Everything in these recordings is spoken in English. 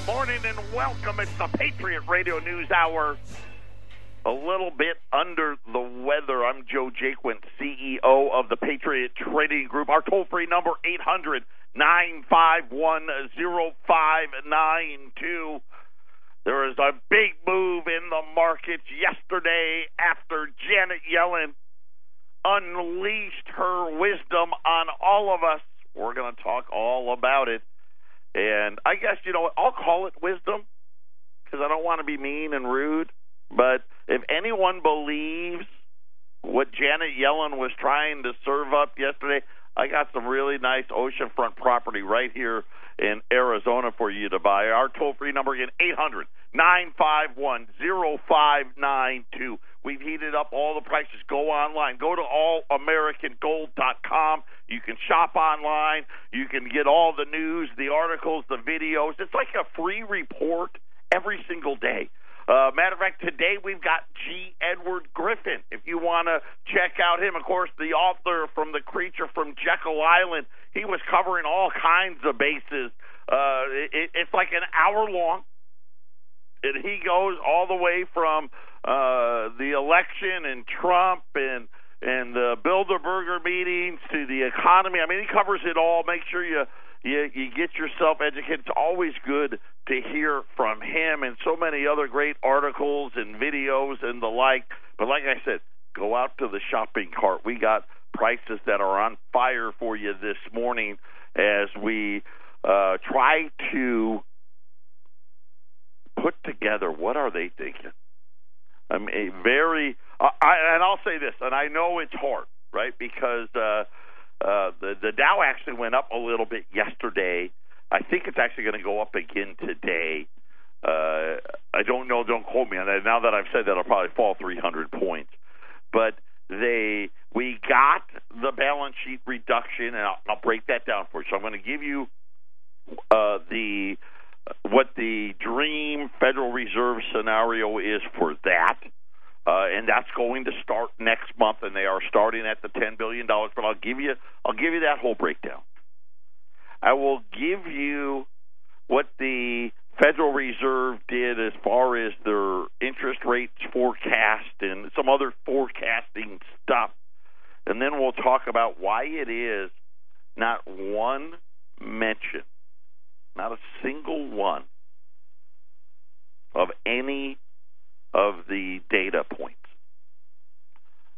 morning and welcome. It's the Patriot Radio News Hour. A little bit under the weather. I'm Joe Jaquin, CEO of the Patriot Trading Group. Our toll-free number, 800-951-0592. There is a big move in the markets yesterday after Janet Yellen unleashed her wisdom on all of us. We're going to talk all about it. And I guess, I'll call it wisdom because I don't want to be mean and rude. But if anyone believes what Janet Yellen was trying to serve up yesterday, I got some really nice oceanfront property right here in Arizona for you to buy. Our toll-free number again, 800-951-0592. We've heated up all the prices. Go online. Go to allamericangold.com. You can shop online. You can get all the news, the articles, the videos. It's like a free report every single day. Matter of fact, today we've got G. Edward Griffin. If you want to check out him, of course, the author from The Creature from Jekyll Island, he was covering all kinds of bases. It's like an hour long, and he goes all the way from the election and Trump and the Bilderberger meetings to the economy. I mean, he covers it all. Make sure you get yourself educated. It's always good to hear from him and so many other great articles and videos and the like. But like I said, go out to the shopping cart. We got prices that are on fire for you this morning as we try to put together what are they thinking. I mean, and I'll say this, and I know it's hard, right, because the Dow actually went up a little bit yesterday. I think it's actually going to go up again today. I don't know. Don't quote me on that. Now that I've said that, I'll probably fall 300 points. But we got the balance sheet reduction, and I'll break that down for you. So I'm going to give you what the dream Federal Reserve scenario is for that. And that's going to start next month, and they are starting at the $10 billion. But I'll give you that whole breakdown. I will give you what the Federal Reserve did as far as their interest rates forecast and some other forecasting stuff. And then we'll talk about why it is not one mention, not a single one, of any of the data points.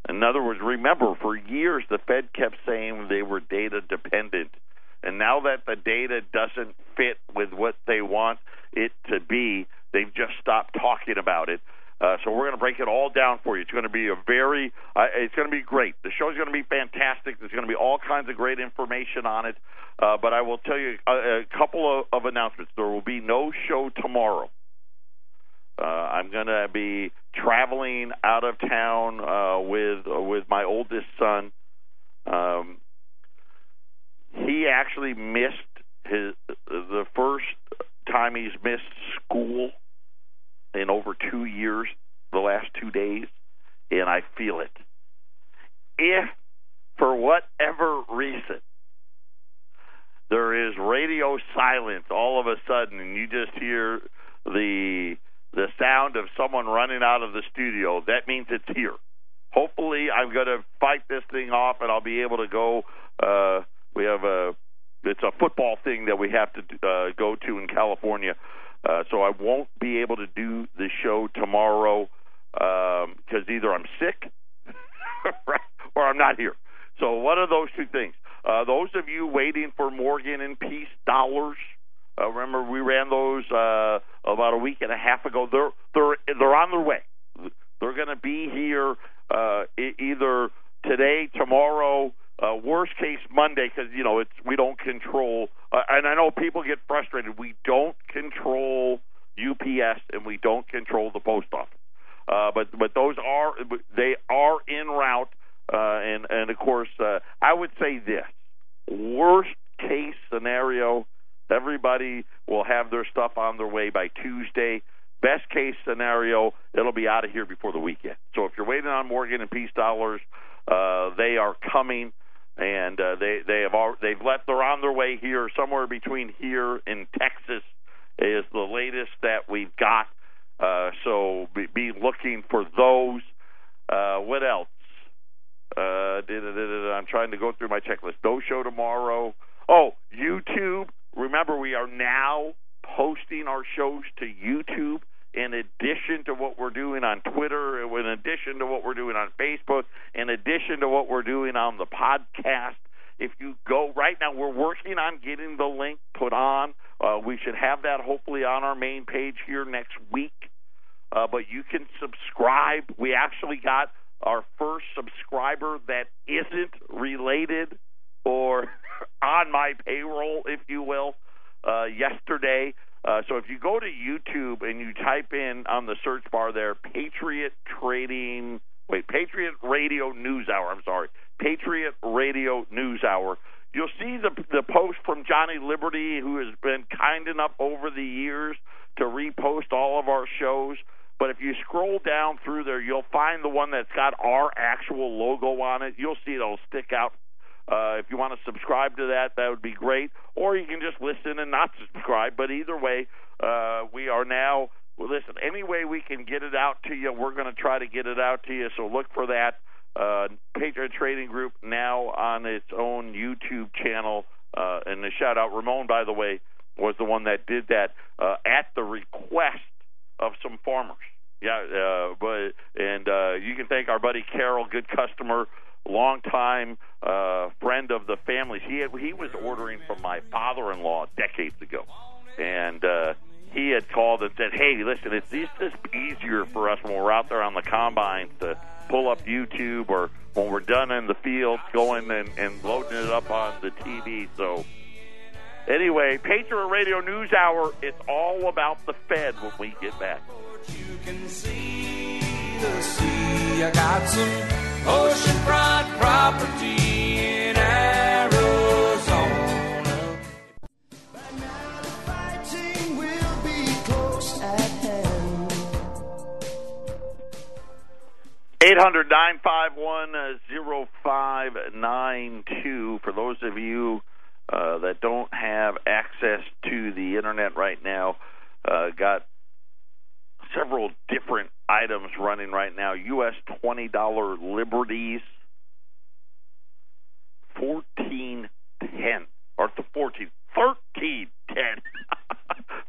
In other words, remember, for years the Fed kept saying they were data dependent. And now that the data doesn't fit with what they want it to be, they've just stopped talking about it. So we're going to break it all down for you. It's going to be it's going to be great. The show's going to be fantastic. There's going to be all kinds of great information on it. But I will tell you a couple of announcements. There will be no show tomorrow. I'm going to be traveling out of town with my oldest son. He actually missed the first time he's missed school in over 2 years, the last 2 days, and I feel it. If, for whatever reason, there is radio silence all of a sudden and you just hear the sound of someone running out of the studio, that means it's here. Hopefully I'm going to fight this thing off and I'll be able to go. It's a football thing that we have to go to in California. So I won't be able to do the show tomorrow because either I'm sick or I'm not here. So one of those two things. Those of you waiting for Morgan and Peace dollars, remember we ran those about a week and a half ago. They're on their way. They're going to be here either today, tomorrow, worst case Monday, because we don't control. And I know people get frustrated. We don't control UPS and we don't control the post office. But those are en route. And of course, I would say this: worst case scenario, everybody will have their stuff on their way by Tuesday. Best case scenario, it'll be out of here before the weekend. So if you're waiting on Morgan and Peace dollars, they are coming, and they're on their way here, somewhere between here and Texas is the latest that we've got. So be looking for those. What else? I'm trying to go through my checklist. No show tomorrow. Oh, YouTube. Remember, we are now posting our shows to YouTube in addition to what we're doing on Twitter, in addition to what we're doing on Facebook, in addition to what we're doing on the podcast. If you go right now, we're working on getting the link put on. We should have that hopefully on our main page here next week. But you can subscribe. We actually got our first subscriber that isn't related or on my payroll, if you will, yesterday. So if you go to YouTube and you type in on the search bar there, Patriot Radio News Hour, Patriot Radio News Hour, you'll see the post from Johnny Liberty, who has been kind enough over the years to repost all of our shows. But if you scroll down through there, you'll find the one that's got our actual logo on it. You'll see it'll stick out. If you want to subscribe to that, that would be great. Or you can just listen and not subscribe. But either way, we are now, listen, any way we can get it out to you, we're going to try to get it out to you. So look for that. Patriot Trading Group now on its own YouTube channel. And the shout-out, Ramon, by the way, was the one that did that at the request of some farmers. Yeah, you can thank our buddy Carol, good customer, long-time friend of the family. He was ordering from my father-in-law decades ago, and he had called and said, hey, listen, it's just easier for us when we're out there on the combines to pull up YouTube, or when we're done in the field, going and loading it up on the TV. So anyway, Patriot Radio News Hour, it's all about the Fed when we get back. You can see the sea. I got some oceanfront property in Arizona. By now the fighting will be close at hand. 800-951-0592. For those of you that don't have access to the internet right now, got several different items running right now. U.S. $20 Liberties, 1410 or 1310.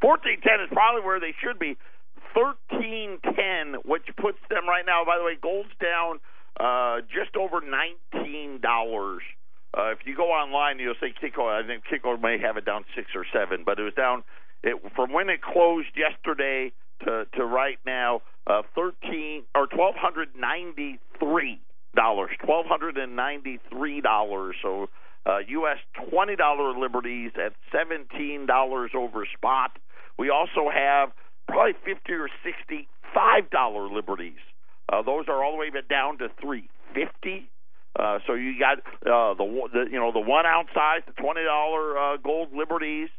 1410 is probably where they should be. 1310, which puts them right now. By the way, gold's down just over $19. If you go online, you'll see Kiko. I think Kiko may have it down 6 or 7, but it was down from when it closed yesterday to right now, $1,293. $1,293. So U.S. $20 Liberties at $17 over spot. We also have probably $50 or $65 Liberties. Those are all the way down to $3.50. So you got the 1 ounce size, the $20 gold Liberties,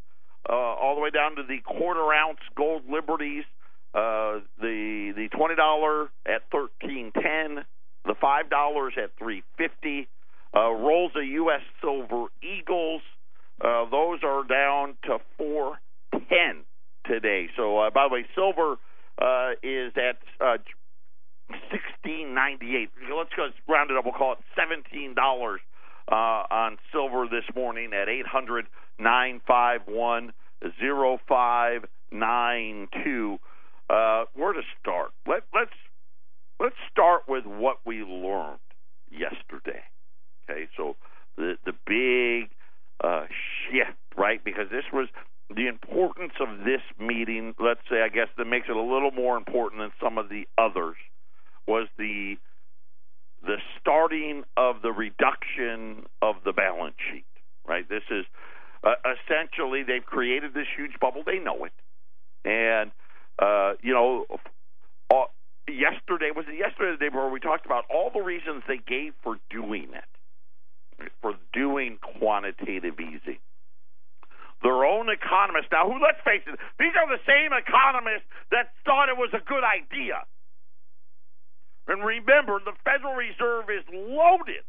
all the way down to the quarter ounce gold Liberties. The $20 at $13.10, the $5 at $3.50. Rolls of U.S. Silver Eagles, those are down to $4.10 today. So by the way, silver is at $16.98. Let's go round it up. We'll call it $17 on silver this morning at 800-951-0592. Where to start? Let's start with what we learned yesterday. Okay, so the big shift, right? Because this was the importance of this meeting. Let's say, I guess, that makes it a little more important than some of the others, was the starting of the reduction of the balance sheet, right? This is essentially, they've created this huge bubble. They know it. And, yesterday, was it yesterday or the day before, we talked about all the reasons they gave for doing it, for doing quantitative easing. Their own economists, now, who, let's face it, these are the same economists that thought it was a good idea. And remember, the Federal Reserve is loaded,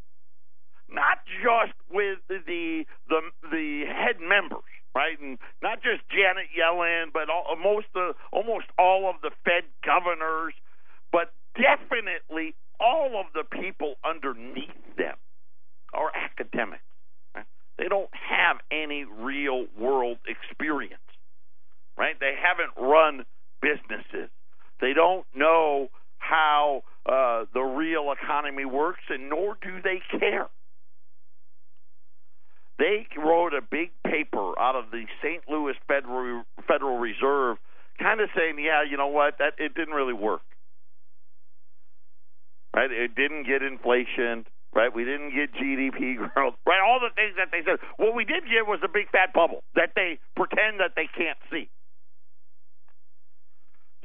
not just with the head members, right? And not just Janet Yellen, but almost all of the Fed governors, but definitely all of the people underneath them are academics. Right? They don't have any real world experience, right? They haven't run businesses. They don't know how the real economy works, and nor do they care. They wrote a big paper out of the St. Louis Federal Reserve kind of saying, yeah, you know what, that it didn't really work. Right? It didn't get inflation, right? We didn't get GDP growth, right? All the things that they said. What we did get was a big fat bubble that they pretend that they can't see.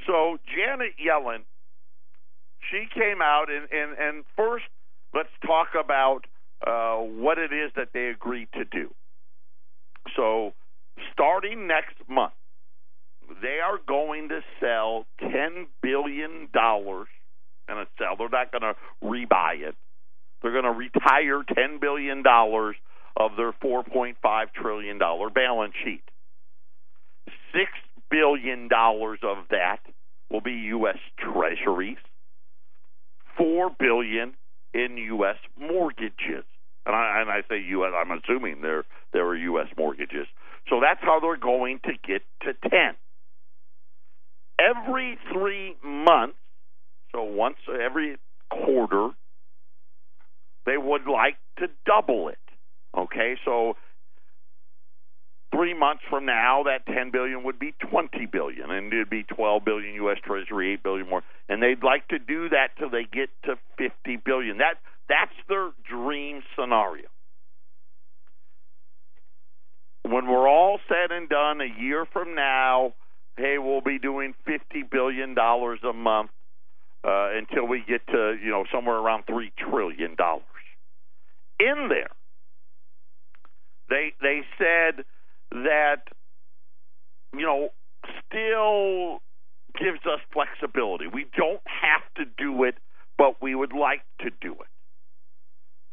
So Janet Yellen, she came out, and first let's talk about what it is that they agreed to do. So starting next month, they are going to sell $10 billion in a sell. They're not going to rebuy it. They're going to retire $10 billion of their $4.5 trillion balance sheet. $6 billion of that will be U.S. Treasuries, $4 billion in U.S. mortgages. And I say U.S., I'm assuming there are U.S. mortgages. So that's how they're going to get to 10. Every 3 months, so once every quarter, they would like to double it. Okay, so 3 months from now, that $10 billion would be $20 billion, and it would be $12 billion U.S. Treasury, $8 billion more. And they'd like to do that till they get to $50 billion. That's their dream scenario. When we're all said and done, a year from now, hey, we'll be doing $50 billion a month until we get to, somewhere around $3 trillion. In there, they said that, still gives us flexibility. We don't have to do it, but we would like to do it.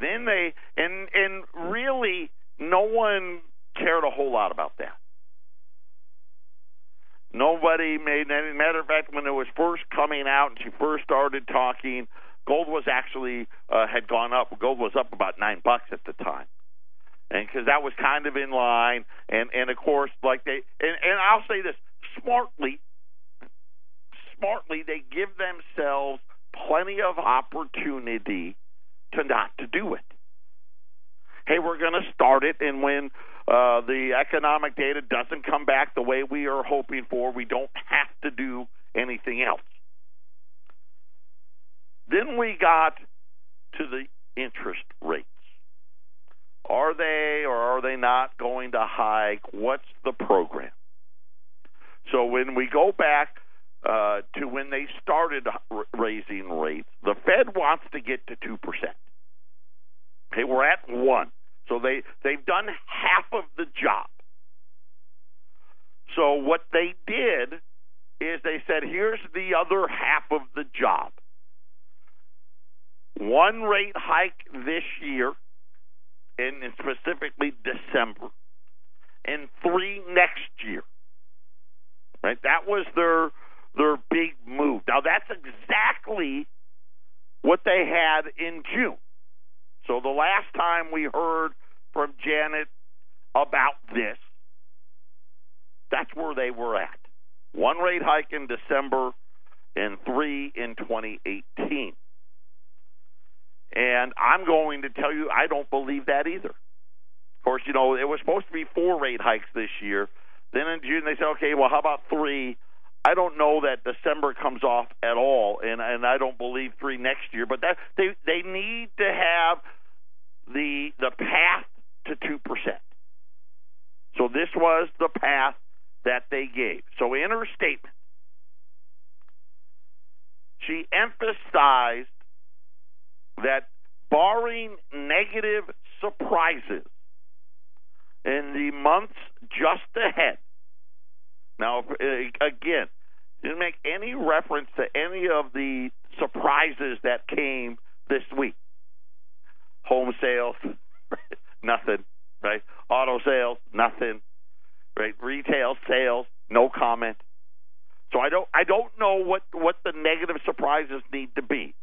Then and really, no one cared a whole lot about that. Nobody made any matter of fact, when it was first coming out and she first started talking, gold was actually had gone up. Gold was up about $9 at the time. And because that was kind of in line, and of course, like and I'll say this, smartly, they give themselves plenty of opportunity to not to do it. Hey, we're going to start it, and when the economic data doesn't come back the way we are hoping for, we don't have to do anything else. Then we got to the interest rates. Are they or are they not going to hike? What's the program? So when we go back to when they started raising rates, the Fed wants to get to 2%. Okay, we're at 1%. So they've done half of the job. So what they did is they said, here's the other half of the job. 1 rate hike this year, and specifically December, and 3 next year. Right? That was their big move. Now, that's exactly what they had in June. So the last time we heard from Janet about this, that's where they were at. 1 rate hike in December and 3 in 2018. And I'm going to tell you, I don't believe that either. Of course, it was supposed to be 4 rate hikes this year. Then in June they said, okay, well, how about 3? I don't know that December comes off at all, and I don't believe 3 next year. But that they need to have the path to 2%. So this was the path that they gave. So in her statement, she emphasized that barring negative surprises in the months just ahead. Now, again, didn't make any reference to any of the surprises that came this week. Home sales, nothing, right? Auto sales, nothing. right? Retail sales, no comment. So I don't know what the negative surprises need to be.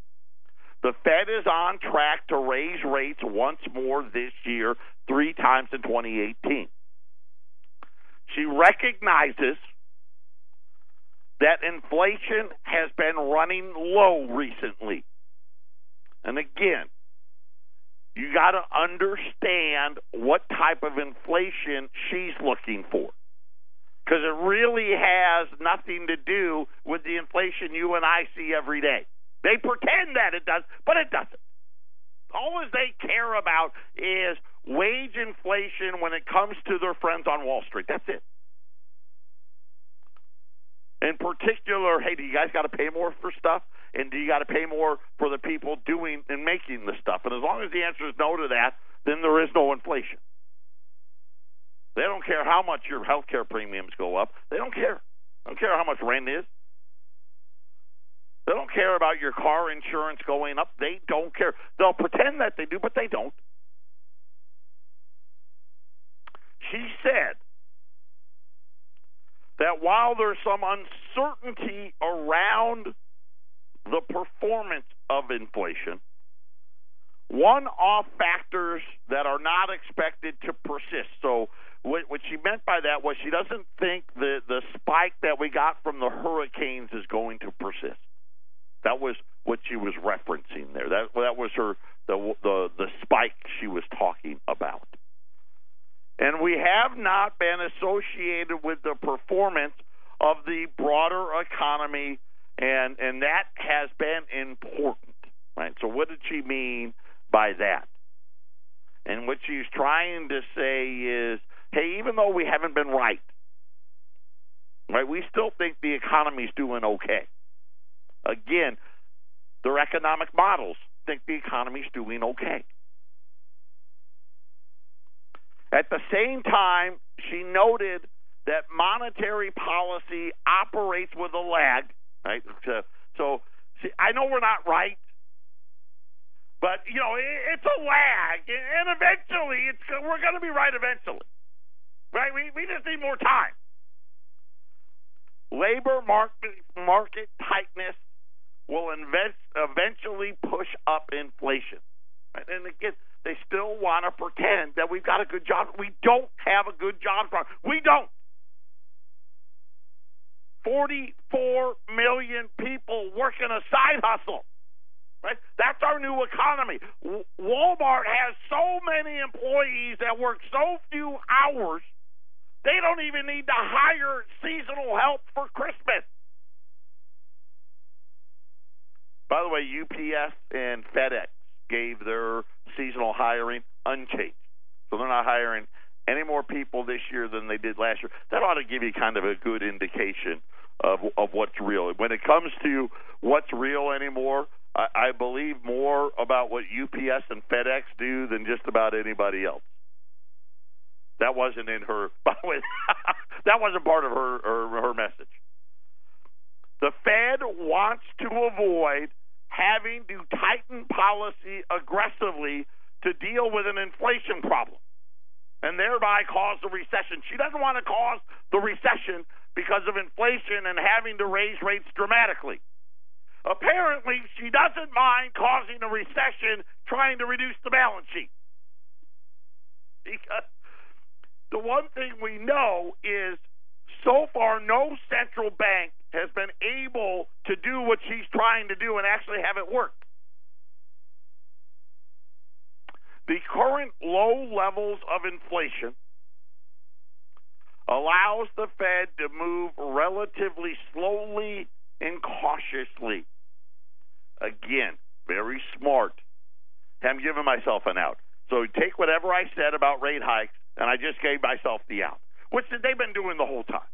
The Fed is on track to raise rates once more this year, 3 times in 2018. She recognizes that inflation has been running low recently. And again, you got to understand what type of inflation she's looking for. Because it really has nothing to do with the inflation you and I see every day. They pretend that it does, but it doesn't. All they care about is wage inflation when it comes to their friends on Wall Street. That's it. In particular, hey, do you guys got to pay more for stuff? And do you got to pay more for the people doing and making the stuff? And as long as the answer is no to that, then there is no inflation. They don't care how much your health care premiums go up. They don't care. They don't care how much rent is. They don't care about your car insurance going up. They don't care. They'll pretend that they do, but they don't. She said that while there's some uncertainty around the performance of inflation, one-off factors that are not expected to persist. So what she meant by that was she doesn't think the spike that we got from the hurricanes is going to persist. That was what she was referencing there. That was her the spike she was talking about. And we have not been associated with the performance of the broader economy, and that has been important, right? So what did she mean by that? And what she's trying to say is, hey, even though we haven't been right, we still think the economy's doing okay. Again, their economic models think the economy's doing okay. At the same time, she noted that monetary policy operates with a lag, right? So see, I know we're not right, but, it's a lag, and eventually we're going to be right eventually, right? We just need more time. Labor market tightness will eventually push up inflation. Right? And again, they still want to pretend that we've got a good job. We don't have a good job market. We don't. 44 million people working a side hustle. Right? That's our new economy. Walmart has so many employees that work so few hours, they don't even need to hire seasonal help for Christmas. By the way, UPS and FedEx gave their seasonal hiring unchanged. So they're not hiring any more people this year than they did last year. That ought to give you kind of a good indication of what's real. When it comes to what's real anymore, I believe more about what UPS and FedEx do than just about anybody else. That wasn't in her, by the way, that wasn't part of her message. The Fed wants to avoid having to tighten policy aggressively to deal with an inflation problem and thereby cause a recession. She doesn't want to cause the recession because of inflation and having to raise rates dramatically. Apparently, she doesn't mind causing a recession trying to reduce the balance sheet. Because the one thing we know is so far no central bank has been able to do what she's trying to do and actually have it work. The current low levels of inflation allows the Fed to move relatively slowly and cautiously. Again, very smart. I'm giving myself an out. So take whatever I said about rate hikes, and I just gave myself the out, which they've been doing the whole time.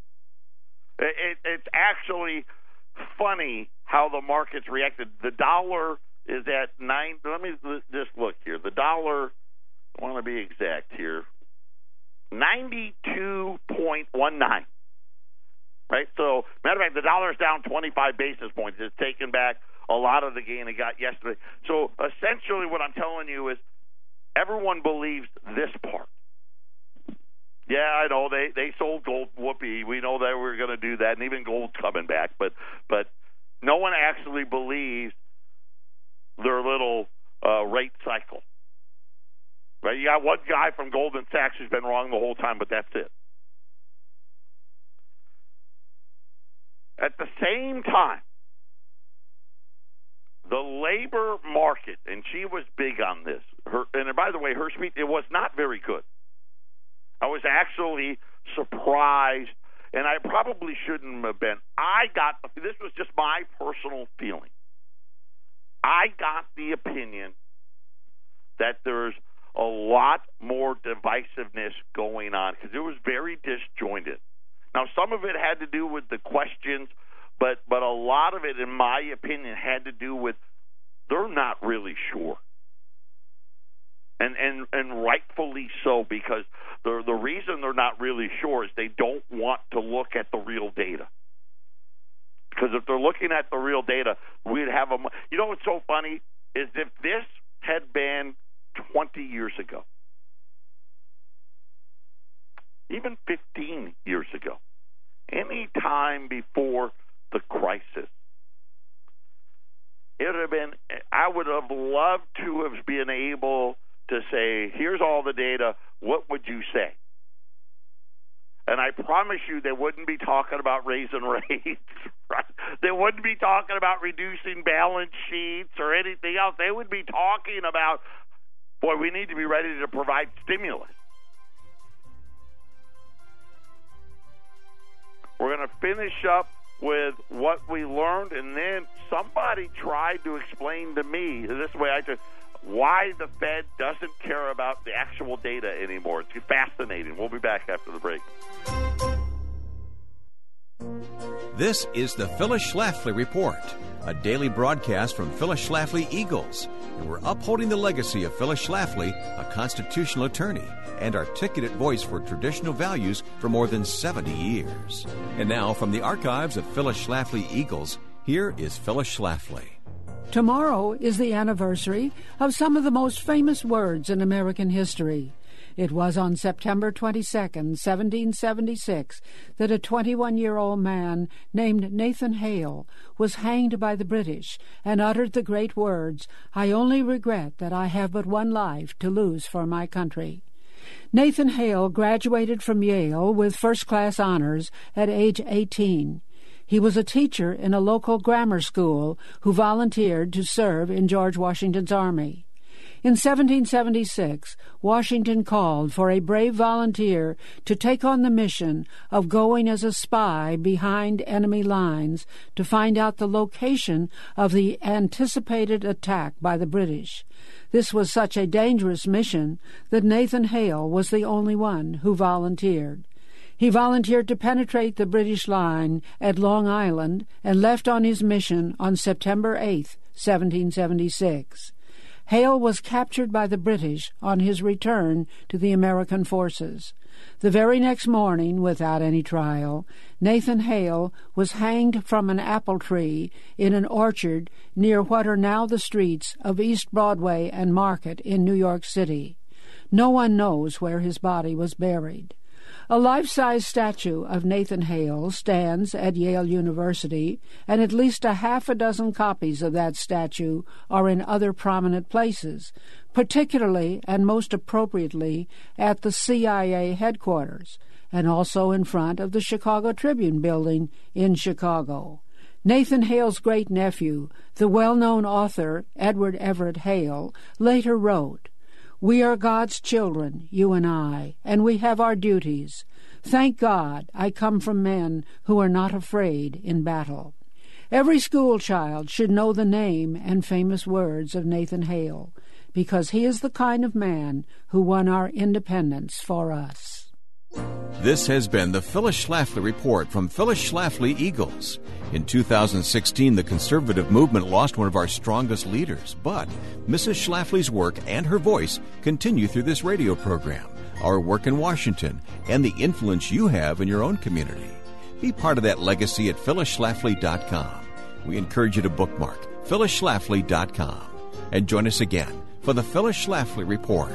It's actually funny how the markets reacted. The dollar is at 9. Let me just look here. The dollar, I want to be exact here, 92.19. Right? So, matter of fact, the dollar's down 25 basis points. It's taken back a lot of the gain it got yesterday. So, essentially what I'm telling you is everyone believes this part. Yeah, I know. They sold gold. Whoopee. We know that we're going to do that, and even gold's coming back. But no one actually believes their little rate cycle. Right? You got one guy from Goldman Sachs who's been wrong the whole time, but that's it. At the same time, the labor market, and she was big on this. And by the way, her speech, it was not very good. I was actually surprised, and I probably shouldn't have been. This was just my personal feeling. I got the opinion that there's a lot more divisiveness going on because it was very disjointed. Now, some of it had to do with the questions, but a lot of it, in my opinion, had to do with they're not really sure. And rightfully so, because the reason they're not really sure is they don't want to look at the real data. Because if they're looking at the real data, we'd have a... You know what's so funny is if this had been 20 years ago, even 15 years ago, any time before the crisis, it would have been... I would have loved to have been able to say, here's all the data, what would you say? And I promise you they wouldn't be talking about raising rates, right? They wouldn't be talking about reducing balance sheets or anything else. They would be talking about, boy, we need to be ready to provide stimulus. We're going to finish up with what we learned, and then somebody tried to explain to me, this way why the Fed doesn't care about the actual data anymore. It's fascinating. We'll be back after the break. This is the Phyllis Schlafly Report, a daily broadcast from Phyllis Schlafly Eagles. And we're upholding the legacy of Phyllis Schlafly, a constitutional attorney and articulate voice for traditional values for more than 70 years. And now, from the archives of Phyllis Schlafly Eagles, here is Phyllis Schlafly. Tomorrow is the anniversary of some of the most famous words in American history. It was on September 22nd, 1776, that a 21-year-old man named Nathan Hale was hanged by the British and uttered the great words, "I only regret that I have but one life to lose for my country." Nathan Hale graduated from Yale with first-class honors at age 18. He was a teacher in a local grammar school who volunteered to serve in George Washington's army. In 1776, Washington called for a brave volunteer to take on the mission of going as a spy behind enemy lines to find out the location of the anticipated attack by the British. This was such a dangerous mission that Nathan Hale was the only one who volunteered. He volunteered to penetrate the British line at Long Island and left on his mission on September 8, 1776. Hale was captured by the British on his return to the American forces. The very next morning, without any trial, Nathan Hale was hanged from an apple tree in an orchard near what are now the streets of East Broadway and Market in New York City. No one knows where his body was buried. A life-size statue of Nathan Hale stands at Yale University, and at least a half a dozen copies of that statue are in other prominent places, particularly and most appropriately at the CIA headquarters, and also in front of the Chicago Tribune building in Chicago. Nathan Hale's great-nephew, the well-known author Edward Everett Hale, later wrote, "We are God's children, you and I, and we have our duties. Thank God I come from men who are not afraid in battle." Every school child should know the name and famous words of Nathan Hale, because he is the kind of man who won our independence for us. This has been the Phyllis Schlafly Report from Phyllis Schlafly Eagles. In 2016, the conservative movement lost one of our strongest leaders, but Mrs. Schlafly's work and her voice continue through this radio program, our work in Washington, and the influence you have in your own community. Be part of that legacy at phyllisschlafly.com. We encourage you to bookmark phyllisschlafly.com and join us again for the Phyllis Schlafly Report.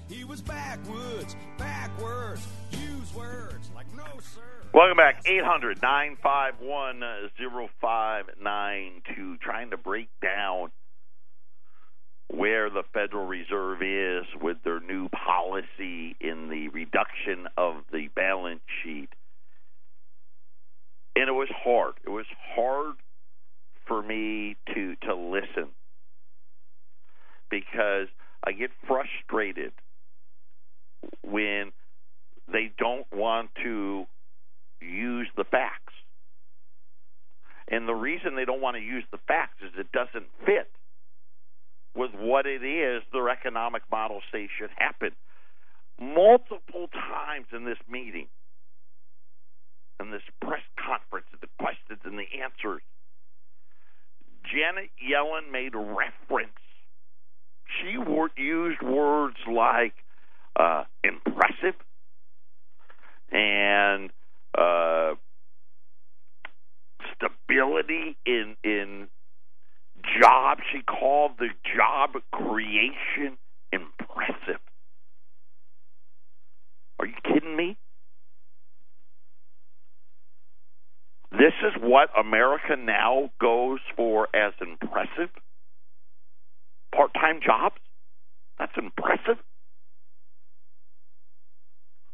He was backwards, use words like no sir. Welcome back, 800-951-0592. Trying to break down where the Federal Reserve is with their new policy in the reduction of the balance sheet. And it was hard. It was hard for me to listen because I get frustrated when they don't want to use the facts. And the reason they don't want to use the facts is it doesn't fit with what it is their economic models say should happen. Multiple times in this meeting, in this press conference, the questions and the answers, Janet Yellen made reference. She used words like impressive and stability in jobs. She called the job creation impressive. Are you kidding me? This is what America now goes for as impressive? Part-time jobs? That's impressive.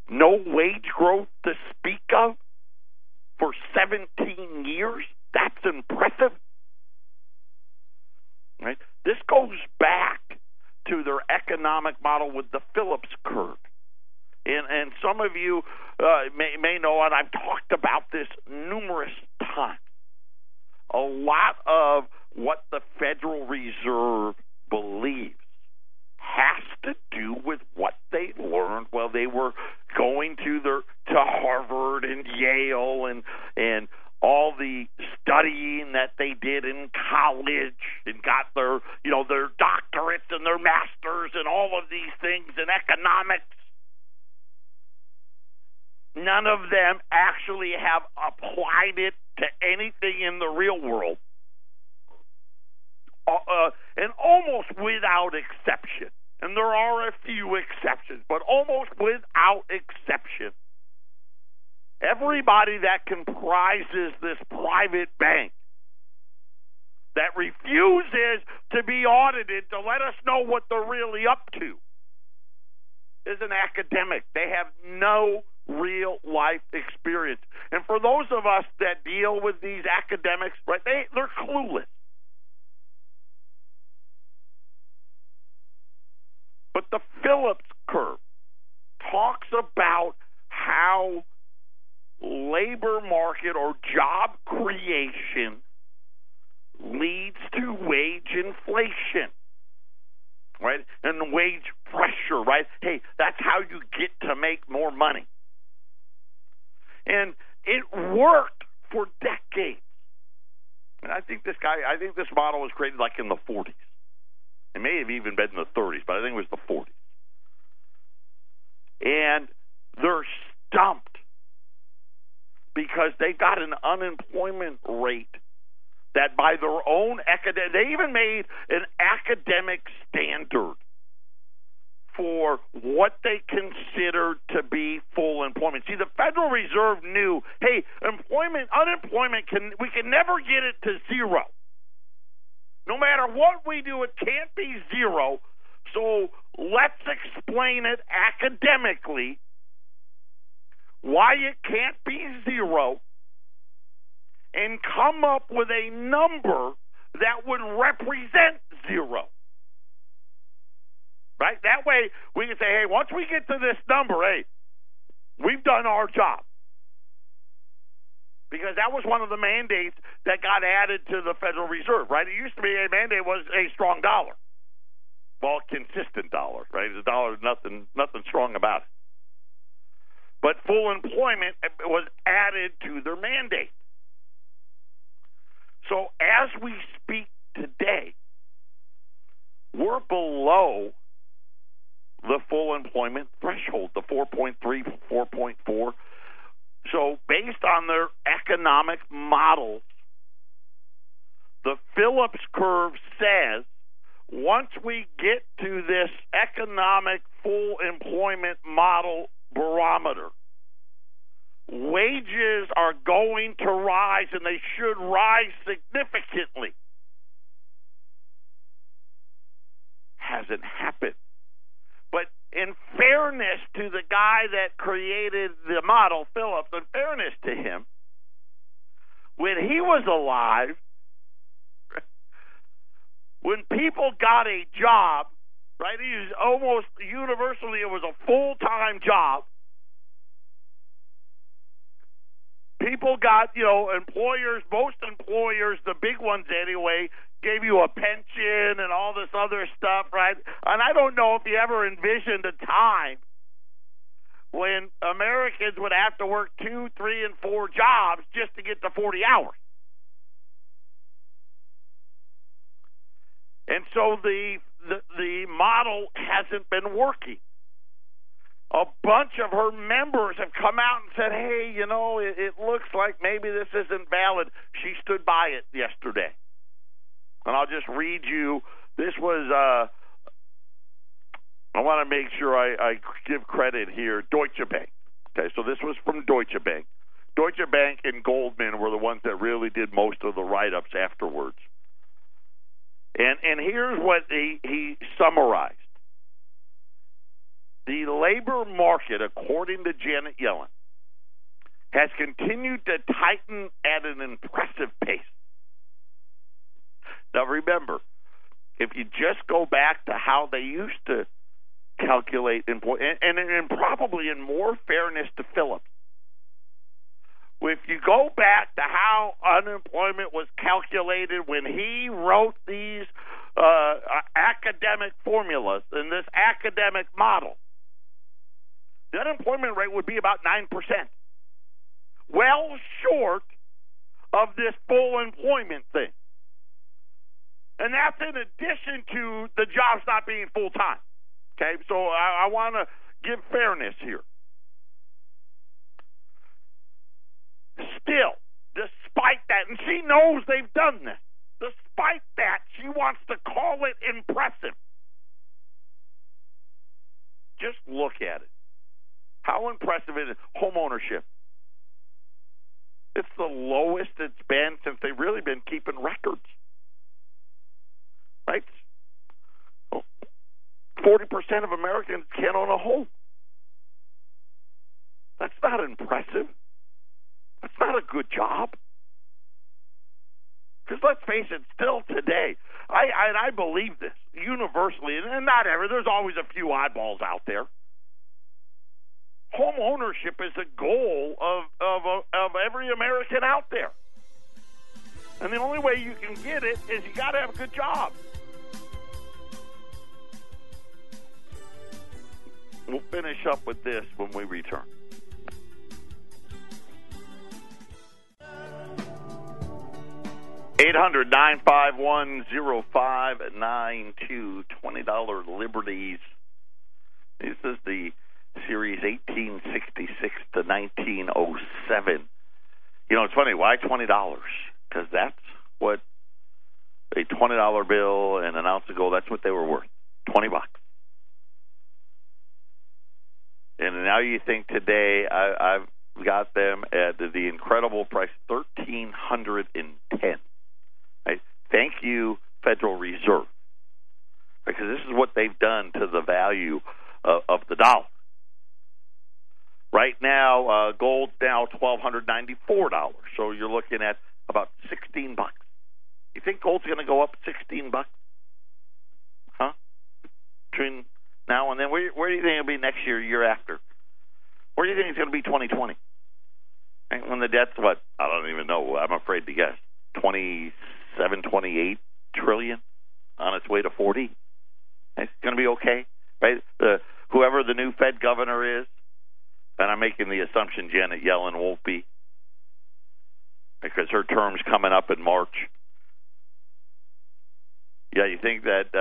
No wage growth to speak of for 17 years? That's impressive. Right? This goes back to their economic model with the Phillips curve. And some of you may know, and I've talked about this numerous times, a lot of what the Federal Reserve believes has to do with what they learned while they were going to Harvard and Yale and all the studying that they did in college and got their doctorates and their masters and all of these things in economics. None of them actually have applied it to anything in the real world. And almost without exception, and there are a few exceptions, but almost without exception, everybody that comprises this private bank that refuses to be audited to let us know what they're really up to is an academic. They have no real life experience. And for those of us that deal with these academics, right, they're clueless. But the Phillips curve talks about how labor market or job creation leads to wage inflation, right? And wage pressure, right? Hey, that's how you get to make more money. And it worked for decades. And I think this model was created like in the 40s. It may have even been in the 30s, but I think it was the 40s. And they're stumped because they got an unemployment rate that by their own they even made an academic standard for what they considered to be full employment. See, the Federal Reserve knew, hey, unemployment we can never get it to zero. No matter what we do, it can't be zero. So let's explain it academically why it can't be zero and come up with a number that would represent zero. Right? That way we can say, hey, once we get to this number, hey, we've done our job. Because that was one of the mandates that got added to the Federal Reserve, right? It used to be a mandate was a strong dollar. Well, consistent dollar, right? The dollar is nothing strong about it. But full employment was added to their mandate. So as we speak today, we're below the full employment threshold, the 4.3, 4.4. So based on their economic models, the Phillips curve says once we get to this economic full employment model barometer, wages are going to rise, and they should rise significantly. Hasn't happened. But in fairness to the guy that created the model, Phillips, in fairness to him, when he was alive, when people got a job, right, he was almost universally, it was a full-time job. People got, employers, most employers, the big ones anyway, gave you a pension and all this other stuff, right? And I don't know if you ever envisioned a time when Americans would have to work 2, 3, and 4 jobs just to get to 40 hours. And so the model hasn't been working. A bunch of her members have come out and said, hey, it looks like maybe this isn't valid. She stood by it yesterday. And I'll just read you. This was, I want to make sure I give credit here, Deutsche Bank. Okay, so this was from Deutsche Bank. Deutsche Bank and Goldman were the ones that really did most of the write-ups afterwards. And here's what he summarized. The labor market, according to Janet Yellen, has continued to tighten at an impressive pace. Now remember, if you just go back to how they used to calculate employment, and probably in more fairness to Phillips, if you go back to how unemployment was calculated when he wrote these academic formulas in this academic model, the unemployment rate would be about 9%, well short of this full employment thing. And that's in addition to the jobs not being full-time. Okay, so I want to give fairness here. Still, despite that, and she knows they've done this, despite that, she wants to call it impressive. Just look at it. How impressive is it? Home ownership. It's the lowest it's been since they've really been keeping records. Right? 40% of Americans can't own a home. That's not impressive. That's not a good job. Because let's face it, still today, I believe this universally, and not ever. There's always a few oddballs out there. Home ownership is a goal of every American out there, and the only way you can get it is you got to have a good job. We'll finish up with this when we return. $800-951-0592, $20 Liberties. This is the Series 1866 to 1907. It's funny. Why $20? Because that's what a $20 bill and an ounce of gold, that's what they were worth, $20. And now you think today I've got them at the incredible price, $1,310. Right? Thank you, Federal Reserve, because this is what they've done to the value of the dollar. Right now, gold's now $1,294, so you're looking at about $16. You think gold's going to go up $16? Huh? Between now and then, where do you think it'll be next year after? Where do you think it's going to be 2020? And when the debt's what? I don't even know. I'm afraid to guess. 27, 28 trillion on its way to 40. It's going to be okay, right? Whoever the new Fed governor is, and I'm making the assumption Janet Yellen won't be, because her term's coming up in March. Yeah, you think that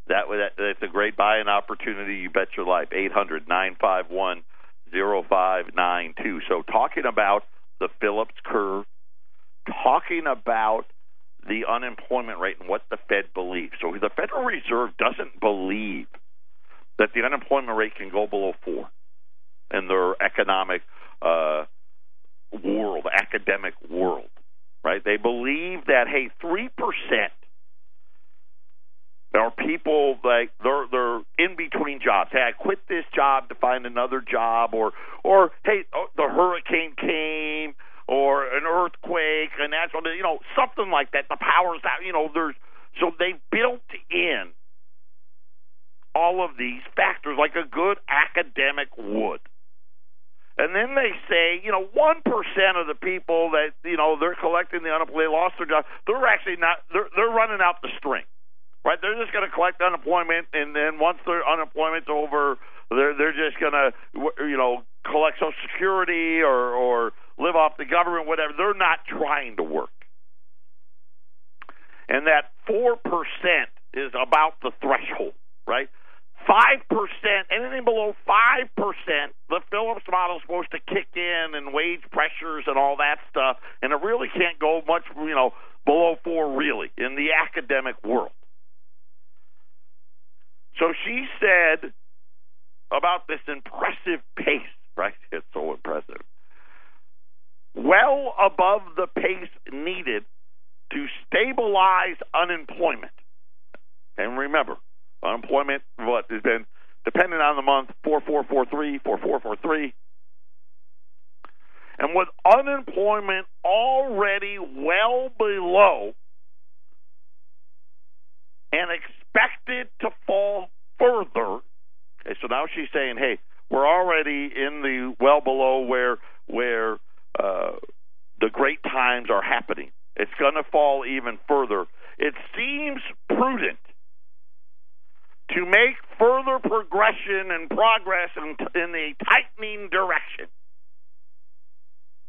that's a great buying opportunity? You bet your life. 800-951-0592. So talking about the Phillips curve, talking about the unemployment rate and what the Fed believes. So the Federal Reserve doesn't believe that the unemployment rate can go below 4 in their economic world, academic world, right? They believe that, hey, 3% are people like they're in between jobs. Hey, I quit this job to find another job, or hey, the hurricane came, or an earthquake, a natural, something like that. The power's out, so they built in all of these factors like a good academic would. And then they say, 1% of the people that, they're collecting the unemployment, they lost their job, they're actually not, they're running out the string, right? They're just going to collect unemployment, and then once their unemployment's over, they're just going to, collect Social Security or live off the government, whatever. They're not trying to work. And that 4% is about the threshold, right? 5%, anything below 5%, the Phillips model is supposed to kick in, and wage pressures and all that stuff, and it really can't go much, below 4 really in the academic world. So she said about this impressive pace, right? It's so impressive. Well above the pace needed to stabilize unemployment. And remember, unemployment, has been, depending on the month, 4.443, 4.443. And with unemployment already well below and expected to fall further, okay, so now she's saying, hey, we're already in the well below where the great times are happening. It's going to fall even further. It seems prudent to make further progression and progress in a tightening direction.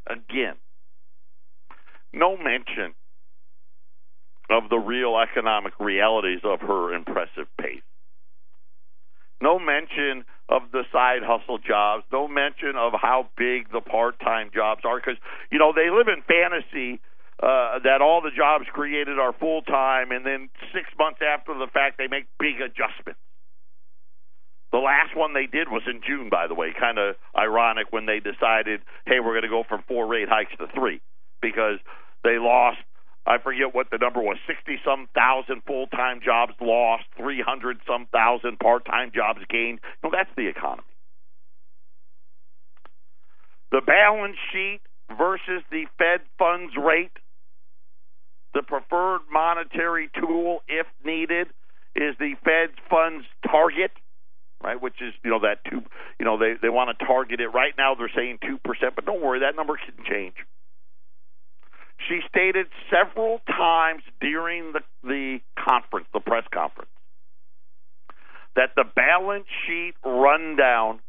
Again, no mention of the real economic realities of her impressive pace. No mention of the side hustle jobs. No mention of how big the part-time jobs are, because, they live in fantasy that all the jobs created are full-time, and then 6 months after the fact, they make big adjustments. The last one they did was in June, by the way, kind of ironic when they decided, hey, we're going to go from 4 rate hikes to 3, because they lost, I forget what the number was, 60-some thousand full-time jobs lost, 300-some thousand part-time jobs gained. That's the economy. The balance sheet versus the Fed funds rate, the preferred monetary tool, if needed, is the Fed's funds target, right? Which is, that 2, they want to target it. Right now they're saying 2%, but don't worry, that number can change. She stated several times during the conference, the press conference, that the balance sheet rundown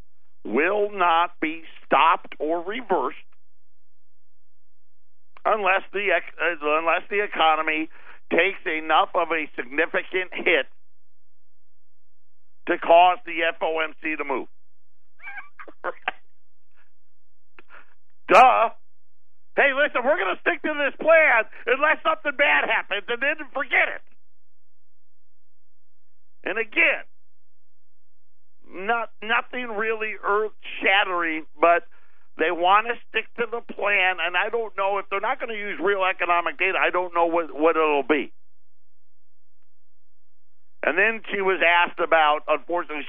will not be stopped or reversed unless the economy takes enough of a significant hit to cause the FOMC to move. Duh. Hey, listen, we're going to stick to this plan unless something bad happens, and then forget it. And again, nothing really earth-shattering, but they want to stick to the plan, and I don't know if they're not going to use real economic data. I don't know what it'll be. And then she was asked about, unfortunately,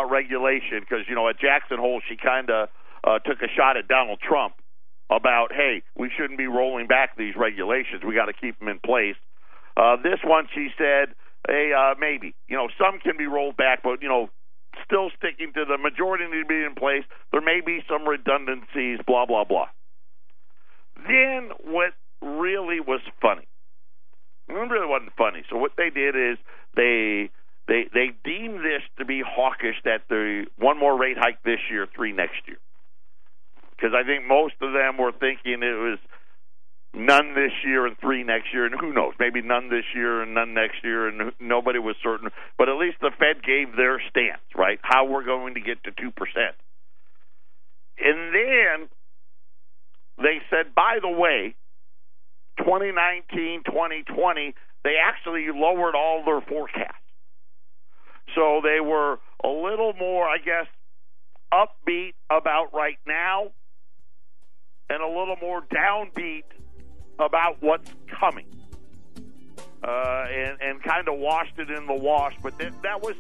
regulation, because, at Jackson Hole, she kind of took a shot at Donald Trump about, hey, we shouldn't be rolling back these regulations. We got to keep them in place. This one, she said, hey, maybe. Some can be rolled back, but, still sticking to the majority need to be in place. There may be some redundancies, blah, blah, blah. Then what really was funny, it really wasn't funny. So what they did is they deemed this to be hawkish, that the 1 more rate hike this year, 3 next year. Because I think most of them were thinking it was none this year and 3 next year, and who knows, maybe none this year and none next year, and nobody was certain. But at least the Fed gave their stance, right, how we're going to get to 2%. And then they said, by the way, 2019, 2020, they actually lowered all their forecasts. So they were a little more, I guess, upbeat about right now and a little more downbeat about what's coming. And kind of washed it in the wash. But that was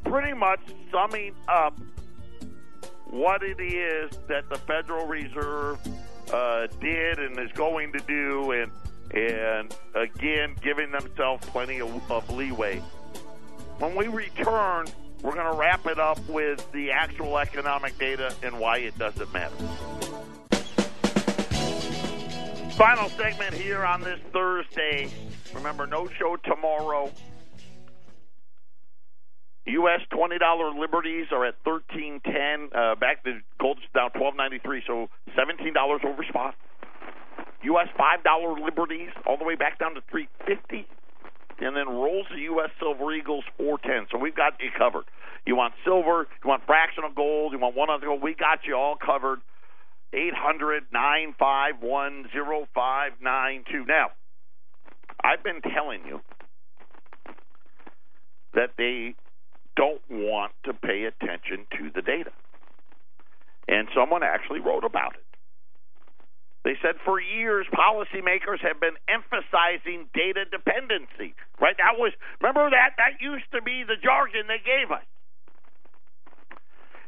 pretty much summing up what it is that the Federal Reserve did and is going to do, and again, giving themselves plenty of leeway. When we return, we're going to wrap it up with the actual economic data and why it doesn't matter. Final segment here on this Thursday. Remember, no show tomorrow. U.S. $20 liberties are at $13.10. Back to gold's down $12.93, so $17 over spot. U.S. $5 liberties all the way back down to $3.50, and then rolls the U.S. Silver Eagles $4.10. So we've got you covered. You want silver, you want fractional gold, you want 1 ounce gold. We got you all covered. 800-951-0592. Now, I've been telling you that they don't want to pay attention to the data. And someone actually wrote about it. They said for years, policymakers have been emphasizing data dependency. Right? Remember that? That used to be the jargon they gave us.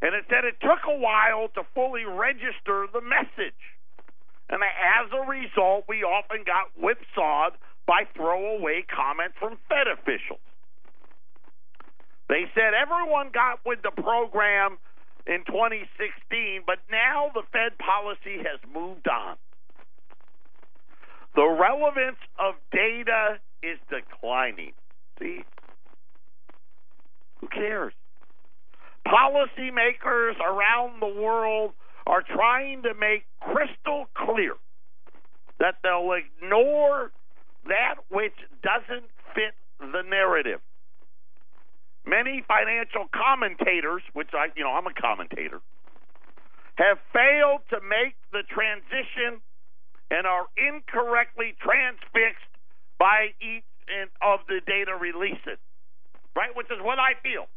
And it said it took a while to fully register the message. And as a result, we often got whipsawed by throwaway comments from Fed officials. They said everyone got with the program in 2016, but now the Fed policy has moved on. The relevance of data is declining. See? Who cares? Policymakers around the world are trying to make crystal clear that they'll ignore that which doesn't fit the narrative. Many financial commentators, which I'm a commentator, have failed to make the transition and are incorrectly transfixed by each of the data releases, right? Which is what I feel,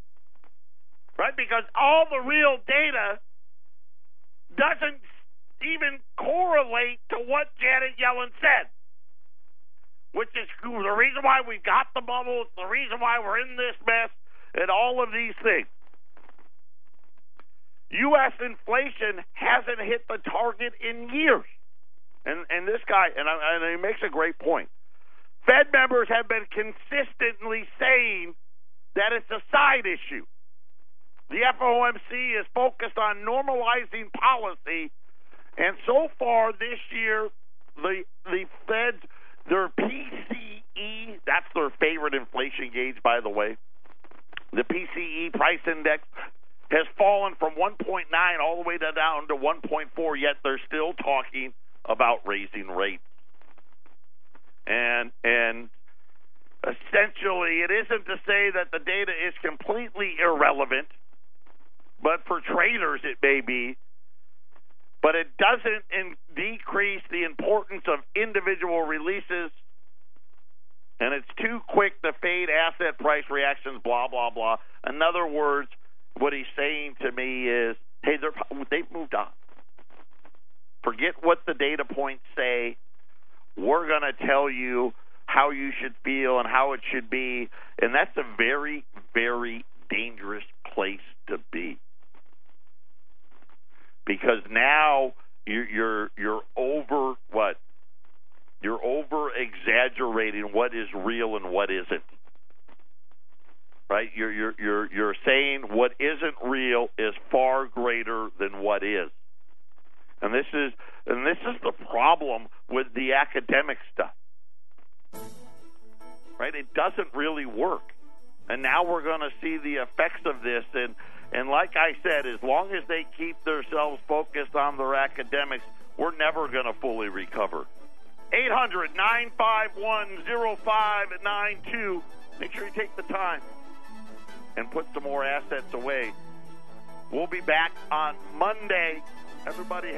right? Because all the real data doesn't even correlate to what Janet Yellen said, which is the reason why we've got the bubble, it's the reason why we're in this mess, and all of these things. U.S. inflation hasn't hit the target in years. And this guy, and he makes a great point. Fed members have been consistently saying that it's a side issue. The FOMC is focused on normalizing policy, and so far this year, the Fed's, their PCE, that's their favorite inflation gauge, by the way, the PCE price index has fallen from 1.9 all the way down to 1.4, yet they're still talking about raising rates. And essentially, it isn't to say that the data is completely irrelevant, but for traders it may be, but it doesn't decrease the importance of individual releases, and it's too quick to fade asset price reactions, blah, blah, blah. In other words, what he's saying to me is, hey, they've moved on. Forget what the data points say. We're going to tell you how you should feel and how it should be, and that's a very, very dangerous place to be, because now you're over what? You're over exaggerating what is real and what isn't. Right? You're saying what isn't real is far greater than what is. And this is the problem with the academic stuff. Right? It doesn't really work. And now we're going to see the effects of this. And like I said, as long as they keep themselves focused on their academics, we're never going to fully recover. 800-951-0592. Make sure you take the time and put some more assets away. We'll be back on Monday. Everybody